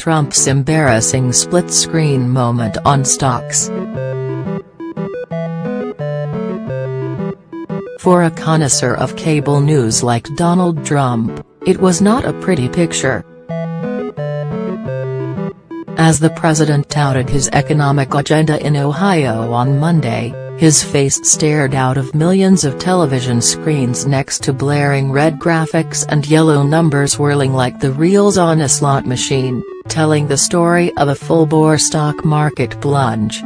Trump's embarrassing split-screen moment on stocks. For a connoisseur of cable news like Donald Trump, it was not a pretty picture. As the president touted his economic agenda in Ohio on Monday, his face stared out of millions of television screens next to blaring red graphics and yellow numbers whirling like the reels on a slot machine, telling the story of a full-bore stock market plunge.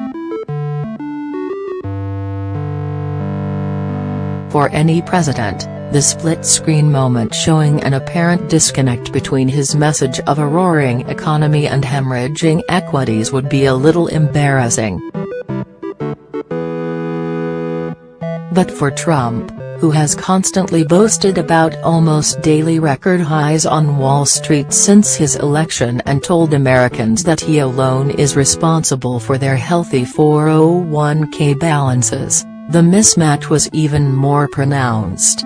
For any president, the split-screen moment showing an apparent disconnect between his message of a roaring economy and hemorrhaging equities would be a little embarrassing. But for Trump, who has constantly boasted about almost daily record highs on Wall Street since his election and told Americans that he alone is responsible for their healthy 401k balances, the mismatch was even more pronounced.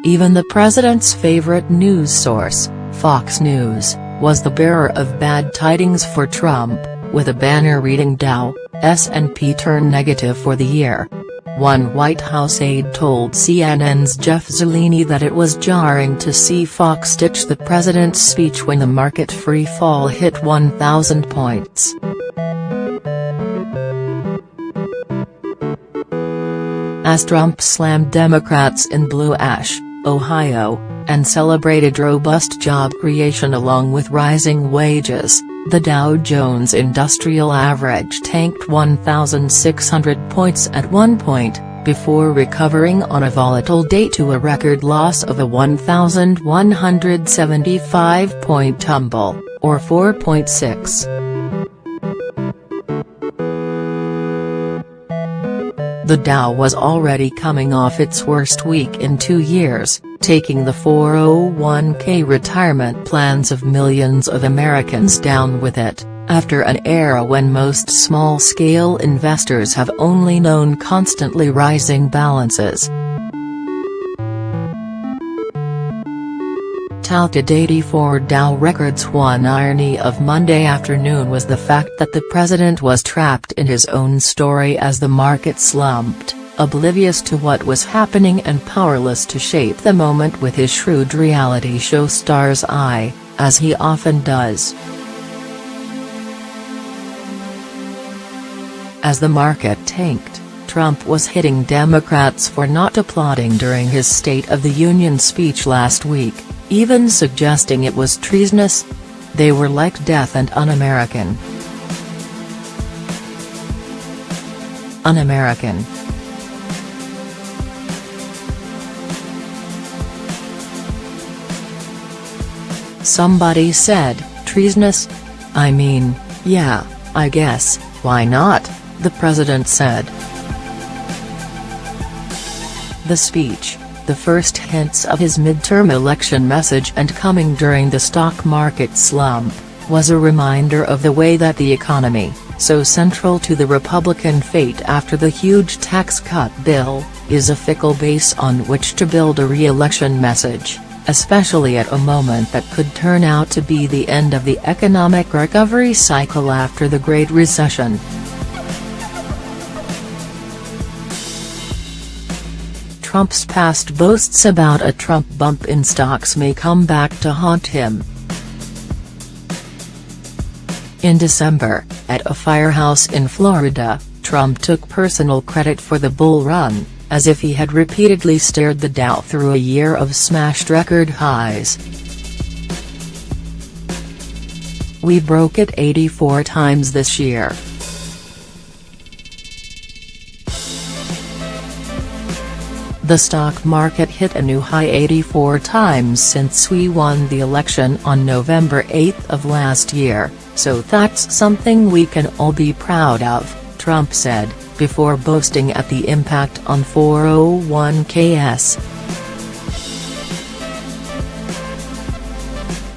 Even the president's favorite news source, Fox News, was the bearer of bad tidings for Trump, with a banner reading Dow, S&P turn negative for the year. One White House aide told CNN's Jeff Zeleny that it was jarring to see Fox ditch the president's speech when the market free fall hit 1,000 points. As Trump slammed Democrats in Blue Ash, Ohio, and celebrated robust job creation along with rising wages, the Dow Jones Industrial Average tanked 1,600 points at one point, before recovering on a volatile day to a record loss of a 1,175-point tumble, or 4.6. The Dow was already coming off its worst week in 2 years, taking the 401k retirement plans of millions of Americans down with it, after an era when most small-scale investors have only known constantly rising balances. Touted 84 Dow records. One irony of Monday afternoon was the fact that the president was trapped in his own story as the market slumped, oblivious to what was happening and powerless to shape the moment with his shrewd reality show star's eye, as he often does. As the market tanked, Trump was hitting Democrats for not applauding during his State of the Union speech last week, even suggesting it was treasonous. They were like death and un-American. Un-American. Somebody said, treasonous? I mean, yeah, I guess, why not, the president said. The speech, the first hints of his midterm election message and coming during the stock market slump, was a reminder of the way that the economy, so central to the Republican fate after the huge tax cut bill, is a fickle base on which to build a re-election message, especially at a moment that could turn out to be the end of the economic recovery cycle after the Great Recession. Trump's past boasts about a Trump bump in stocks may come back to haunt him. In December, at a firehouse in Florida, Trump took personal credit for the bull run, as if he had repeatedly steered the Dow through a year of smashed record highs. "We broke it 84 times this year. The stock market hit a new high 84 times since we won the election on November 8 of last year, so that's something we can all be proud of," Trump said, before boasting at the impact on 401ks.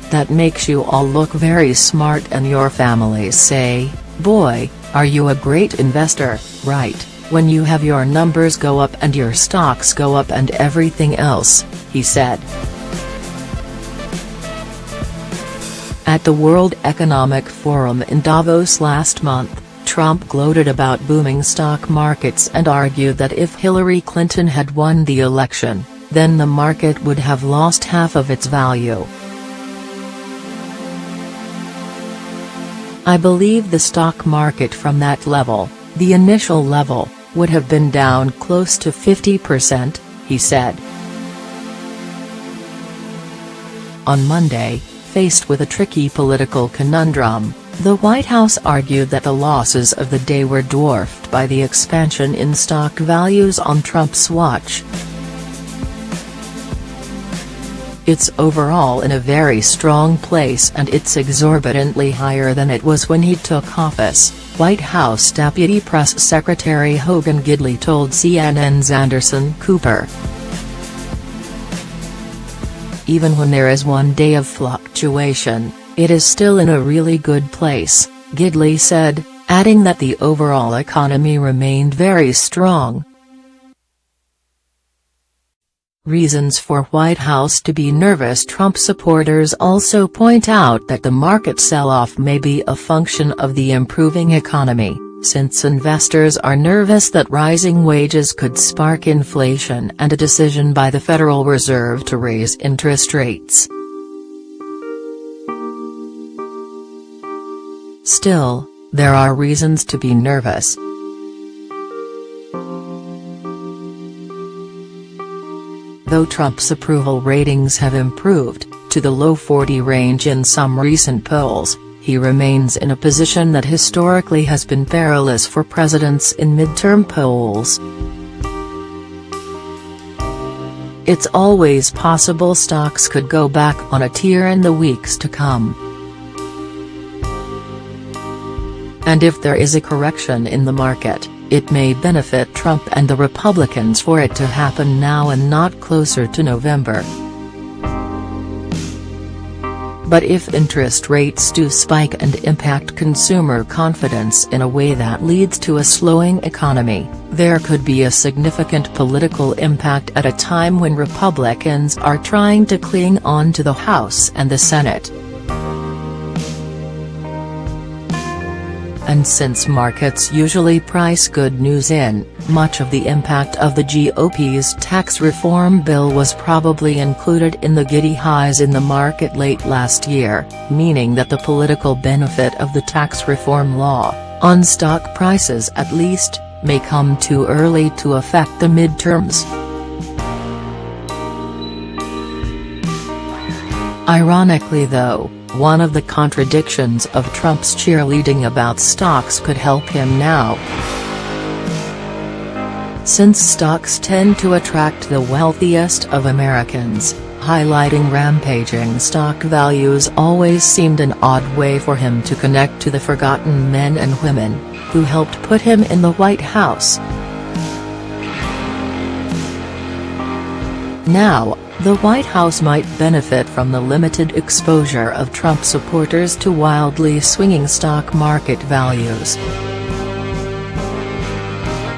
"That makes you all look very smart and your families say, 'Boy, are you a great investor, right?' when you have your numbers go up and your stocks go up and everything else," he said. At the World Economic Forum in Davos last month, Trump gloated about booming stock markets and argued that if Hillary Clinton had won the election, then the market would have lost half of its value. "I believe the stock market from that level, the initial level, would have been down close to 50%, he said. On Monday, faced with a tricky political conundrum, the White House argued that the losses of the day were dwarfed by the expansion in stock values on Trump's watch. "It's overall in a very strong place and it's exorbitantly higher than it was when he took office," White House Deputy Press Secretary Hogan Gidley told CNN's Anderson Cooper. "Even when there is one day of fluctuation, it is still in a really good place," Gidley said, adding that the overall economy remained very strong. Reasons for White House to be nervous. Trump supporters also point out that the market sell-off may be a function of the improving economy, since investors are nervous that rising wages could spark inflation and a decision by the Federal Reserve to raise interest rates. Still, there are reasons to be nervous. Though Trump's approval ratings have improved, to the low 40 range in some recent polls, he remains in a position that historically has been perilous for presidents in midterm polls. It's always possible stocks could go back on a tear in the weeks to come. And if there is a correction in the market, it may benefit Trump and the Republicans for it to happen now and not closer to November. But if interest rates do spike and impact consumer confidence in a way that leads to a slowing economy, there could be a significant political impact at a time when Republicans are trying to cling on to the House and the Senate. And since markets usually price good news in, much of the impact of the GOP's tax reform bill was probably included in the giddy highs in the market late last year, meaning that the political benefit of the tax reform law, on stock prices at least, may come too early to affect the midterms. Ironically though, one of the contradictions of Trump's cheerleading about stocks could help him now. Since stocks tend to attract the wealthiest of Americans, highlighting rampaging stock values always seemed an odd way for him to connect to the forgotten men and women who helped put him in the White House. Now, the White House might benefit from the limited exposure of Trump supporters to wildly swinging stock market values.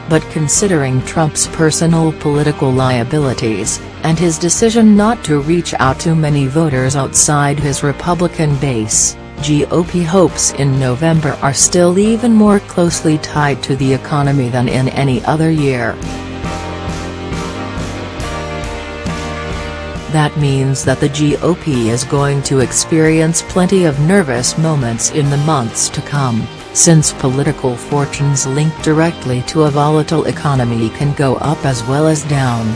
But considering Trump's personal political liabilities, and his decision not to reach out to many voters outside his Republican base, GOP hopes in November are still even more closely tied to the economy than in any other year. That means that the GOP is going to experience plenty of nervous moments in the months to come, since political fortunes linked directly to a volatile economy can go up as well as down.